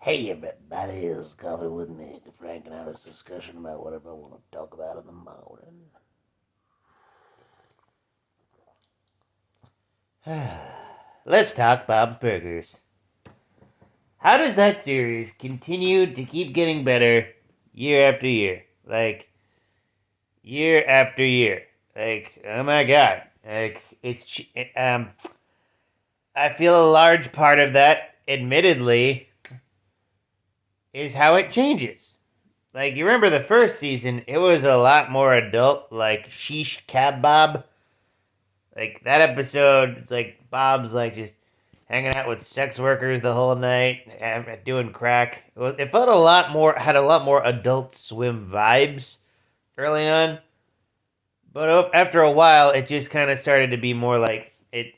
Hey everybody, it's Coffee with Mick, Frank and Alice discussion about whatever I want to talk about in the morning. Let's talk Bob's Burgers. How does that series continue to keep getting better year after year? Like, year after year. Like, oh my god. I feel a large part of that, admittedly, is how it changes. Like, you remember the first season, it was a lot more adult, like Sheesh Kebab. Like, that episode, it's like Bob's like just hanging out with sex workers the whole night, doing crack. It felt a lot more, had a lot more Adult Swim vibes early on. But after a while, it just kind of started to be more like a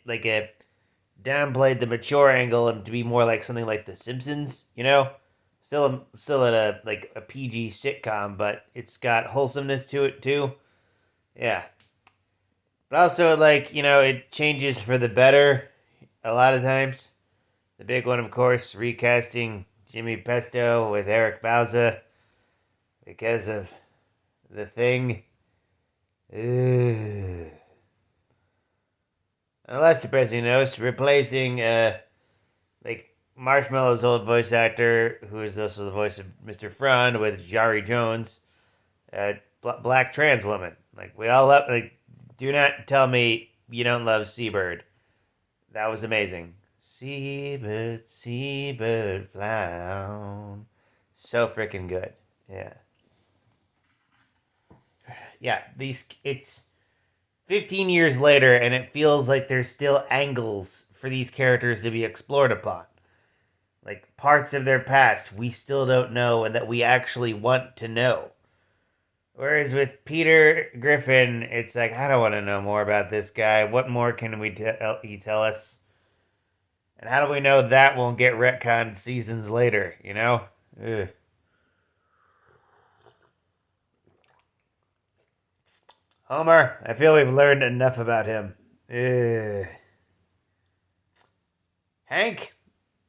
downplayed the mature angle and to be more like something like The Simpsons, you know? Still at a PG sitcom, but it's got wholesomeness to it too. Yeah. But also it changes for the better a lot of times. The big one, of course, recasting Jimmy Pesto with Eric Bauza because of the thing. Ugh. On a less depressing note, replacing like Marshmallow's old voice actor, who is also the voice of Mr. Frond, with Jari Jones, black trans woman. Like, we all love. Like, do not tell me you don't love Seabird. That was amazing. Seabird, seabird, fly. So freaking good. Yeah, yeah. These it's 15 years later, and it feels like there's still angles for these characters to be explored upon. Like, parts of their past we still don't know and that we actually want to know. Whereas with Peter Griffin, it's like, I don't want to know more about this guy. What more can he tell us? And how do we know that won't get retconned seasons later, you know? Ugh. Homer, I feel we've learned enough about him. Ugh. Hank?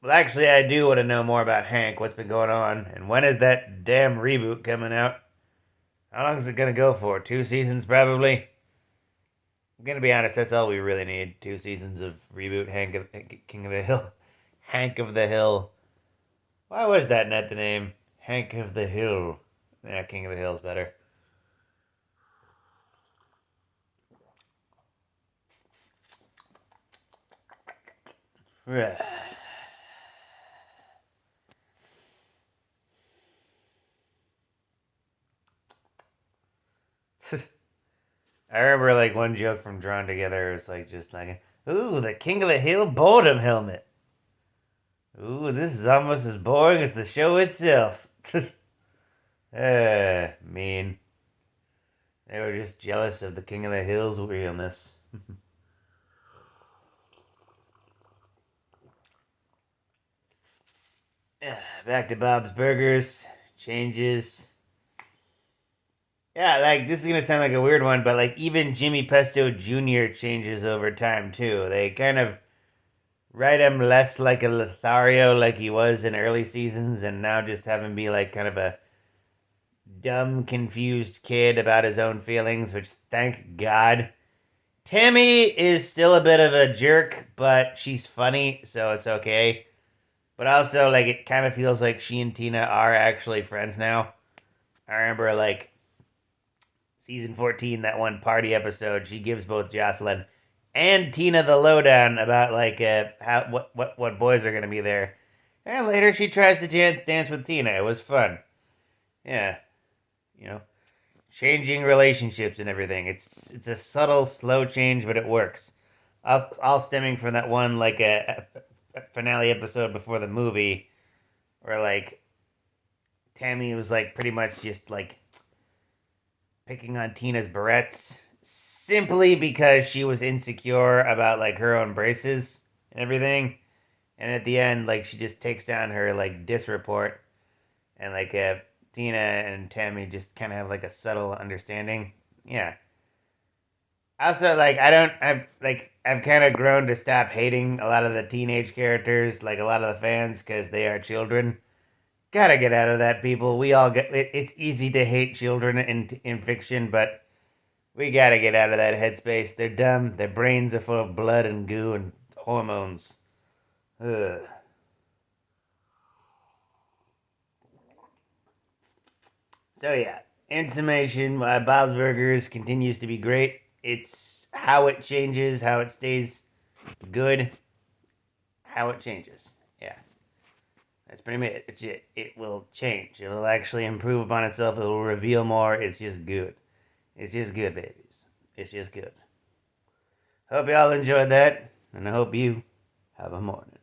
Well, actually, I do want to know more about Hank. What's been going on? And when is that damn reboot coming out? How long is it going to go for? 2 seasons, probably? I'm going to be honest, that's all we really need. 2 seasons of reboot King of the Hill. Hank of the Hill. Why was that not the name? Hank of the Hill. Yeah, King of the Hill's better. I remember like one joke from Drawn Together was like just like, "Ooh, the King of the Hill boredom helmet. Ooh, this is almost as boring as the show itself." Mean. They were just jealous of the King of the Hill's realness. Back to Bob's Burgers. Changes. Yeah, like this is gonna sound like a weird one, but like even Jimmy Pesto Jr. changes over time too. They kind of write him less like a Lothario like he was in early seasons, and now just have him be like kind of a dumb, confused kid about his own feelings, which thank God. Tammy is still a bit of a jerk, but she's funny, so it's okay. But also, like, it kind of feels like she and Tina are actually friends now. I remember, like, season 14, that one party episode, she gives both Jocelyn and Tina the lowdown about, like, how what boys are going to be there. And later she tries to dance with Tina. It was fun. Yeah, you know, changing relationships and everything. It's a subtle, slow change, but it works. All stemming from that one, like, a finale episode before the movie where, like, Tammy was, like, pretty much just, like, picking on Tina's barrettes simply because she was insecure about like her own braces and everything. And at the end, like she just takes down her like diss report, and like Tina and Tammy just kind of have like a subtle understanding. Yeah. Also, like I've kind of grown to stop hating a lot of the teenage characters, like a lot of the fans, because they are children. gotta get out of that, people. We all get it. It's easy to hate children in fiction, but we gotta get out of that headspace. They're dumb. Their brains are full of blood and goo and hormones. Ugh. So yeah, in summation, Bob's Burgers continues to be great. It's how it changes, how it stays good, how it changes. Yeah, that's pretty much it. It will change. It will actually improve upon itself. It will reveal more. It's just good. It's just good, babies. It's just good. Hope y'all enjoyed that, and I hope you have a morning.